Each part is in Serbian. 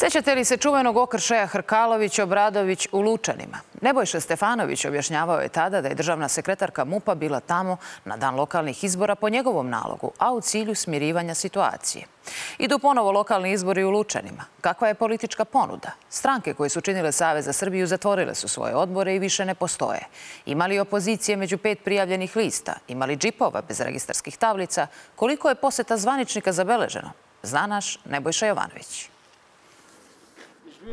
Sećate li se čuvenog okršaja Hrkalović-Obradović u Lučanima? Nebojša Stefanović objašnjavao je tada da je državna sekretarka MUP-a bila tamo na dan lokalnih izbora po njegovom nalogu, a u cilju smirivanja situacije. Idu ponovo lokalni izbori u Lučanima. Kakva je politička ponuda? Stranke koje su činile Savez za Srbiju zatvorile su svoje odbore i više ne postoje. Ima li opozicije među 5 prijavljenih lista? Ima li džipova bez registarskih tablica? Koliko je poseta zvaničnika zabeleženo? Zna naš Nebojša Jovanović.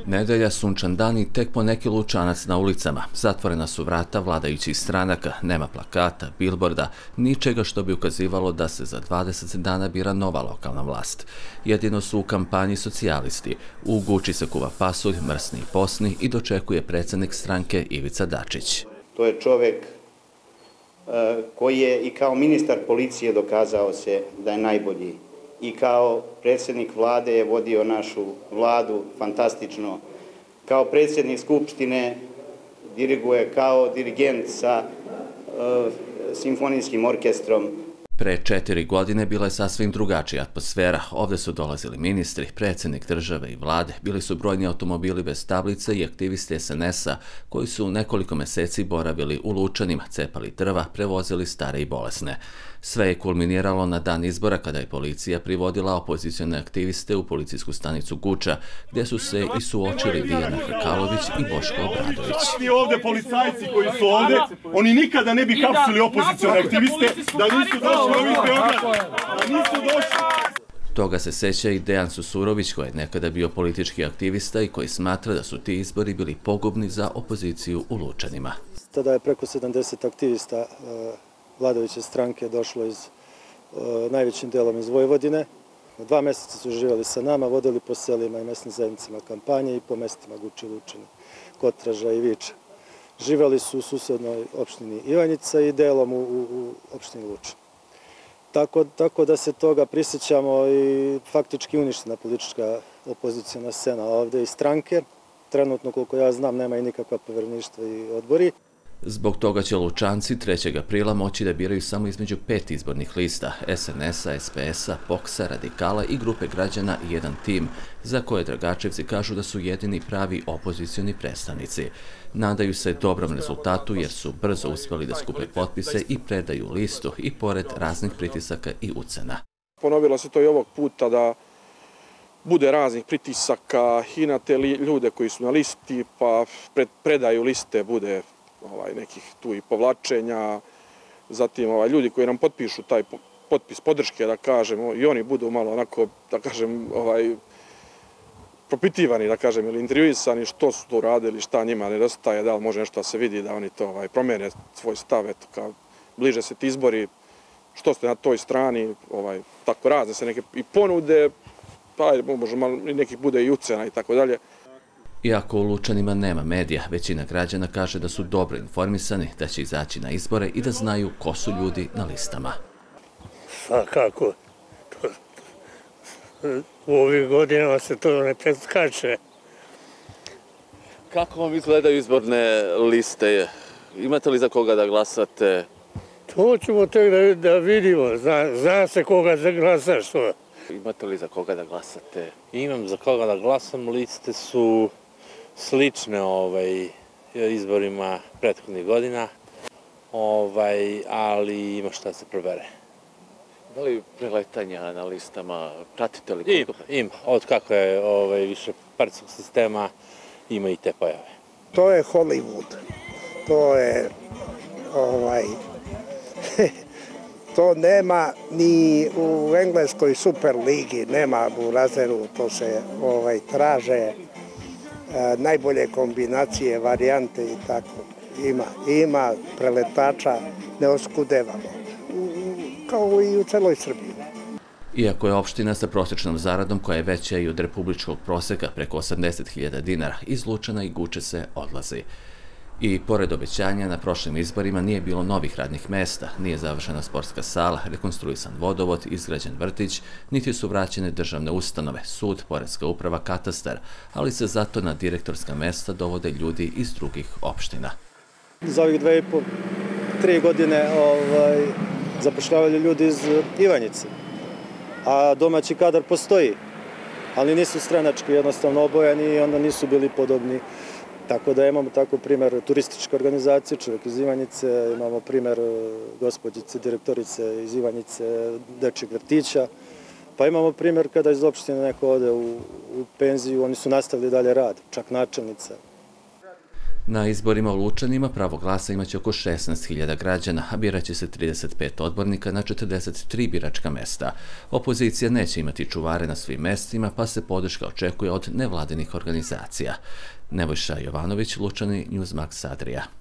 Nedelja, sunčan dan i tek poneki Lučanac na ulicama. Zatvorena su vrata vladajućih stranaka, nema plakata, bilborda, ničega što bi ukazivalo da se za 20 dana bira nova lokalna vlast. Jedino su u kampanji socijalisti. U Guči se kuva pasulj, mrsni i posni i dočekuje predsjednik stranke Ivica Dačić. To je čovjek koji je i kao ministar policije dokazao se da je najbolji. I kao predsjednik vlade je vodio našu vladu fantastično. Kao predsjednik skupštine diriguje kao dirigent sa simfonijskim orkestrom. Pre 4 godine bila je sasvim drugačija atmosfera. Ovdje su dolazili ministri, predsjednik države i vlade, bili su brojni automobili bez tablice i aktivisti SNS-a koji su nekoliko mjeseci boravili u Lučanima, cepali drva, prevozili stare i bolesne. Sve je kulminiralo na dan izbora kada je policija privodila opozicione aktiviste u policijsku stanicu Guča, gdje su se i suočili Dijana Hrkalović i Boško Obradović. Svi ovdje policajci koji su ovdje, oni nikada ne bi hapsili opozicione aktiviste da nisu došli ovih Beograda, da nisu došli. Toga se seća i Dejan Susurović, koji je nekada bio politički aktivista i koji smatra da su ti izbori bili pogubni za opoziciju u Lučanima. Tada je preko 70 aktivista vladajuće stranke došlo najvećim delom iz Vojvodine. 2 mjeseca su živjeli sa nama, vodili po selima i mesnim zajednicama kampanje i po mestima Guči, Lučani, Kotraža i Viča. Živjeli su u susednoj opštini Ivanjica i delom u opštini Lučan. Tako da se toga prisjećamo i faktički uništena politička opozicijona scena ovdje i stranke. Trenutno, koliko ja znam, nema i nikakva povereništva i odbori. Zbog toga će Lučanci 3. aprila moći da biraju samo između 5 izbornih lista SNS-a, SPS-a, POKS-a, Radikala i grupe građana i jedan tim, za koje Dragačevci kažu da su jedini pravi opozicioni predstavnici. Nadaju se dobrom rezultatu jer su brzo uspjeli da skupe potpise i predaju listu i pored raznih pritisaka i ucena. Ponovilo se to i ovog puta da bude raznih pritisaka i na te ljude koji su na listi, pa predaju liste bude nekih tu i povlačenja, zatim ljudi koji nam potpišu taj potpis podrške, da kažemo, i oni budu malo onako, da kažem, propitivani, da kažem, ili intervjuisani što su to radili, šta njima nedostaje, da li može nešto da se vidi, da oni to promene svoj stav, eto, kao bliže se ti izbori, što ste na toj strani, tako razne se neke i ponude, pa možda malo nekih bude i ucena i tako dalje. Iako u Lučanima nema medija, većina građana kaže da su dobro informisani, da će izaći na izbore i da znaju ko su ljudi na listama. Svakako. U ovih godinama se to ne preskače. Kako vam izgledaju izborne liste? Imate li za koga da glasate? To ćemo tek da vidimo. Zna se koga da glasaš. Imate li za koga da glasate? Imam za koga da glasam. Liste su slične izborima prethodnih godina, ali ima šta se probere. Da li preletanja na listama, pratite li? Ima. Od kako je više partijskog sistema, ima i te pojave. To je Hollywood. To je to nema ni u engleskoj super ligi, nema u razeru, to se traže najbolje kombinacije, varijante i tako. Ima preletača neoskudevamo, kao i u celoj Srbiji. Iako je opština sa prosječnom zaradom koja je veća i od republičkog proseka preko 80.000 dinara, iz Lučana i Guče se odlazi. I pored obećanja na prošlim izborima nije bilo novih radnih mesta, nije završena sportska sala, rekonstruisan vodovod, izgrađen vrtić, niti su vraćene državne ustanove, sud, poreska uprava, katastar, ali se zato na direktorska mesta dovode ljudi iz drugih opština. Za ovih 2,5-3 godine zapošljavali ljudi iz Ivanjice, a domaći kadar postoji. ali nisu stranački jednostavno obojani i onda nisu bili podobni. Tako da imamo tako primjer turističke organizacije, čovjek iz Ivanjice, imamo primjer gospođice, direktorice iz Ivanjice, dečjeg vrtića, pa imamo primjer kada iz opštine neko ode u penziju, oni su nastavili dalje rad, čak načelnica. Na izborima u Lučanima pravo glasa imaće oko 16.000 građana, a biraće se 35 odbornika na 43 biračka mesta. Opozicija neće imati čuvare na svim mestima, pa se podrška očekuje od nevladinih organizacija. Nebojša Jovanović, Lučani, Newsmax Adria.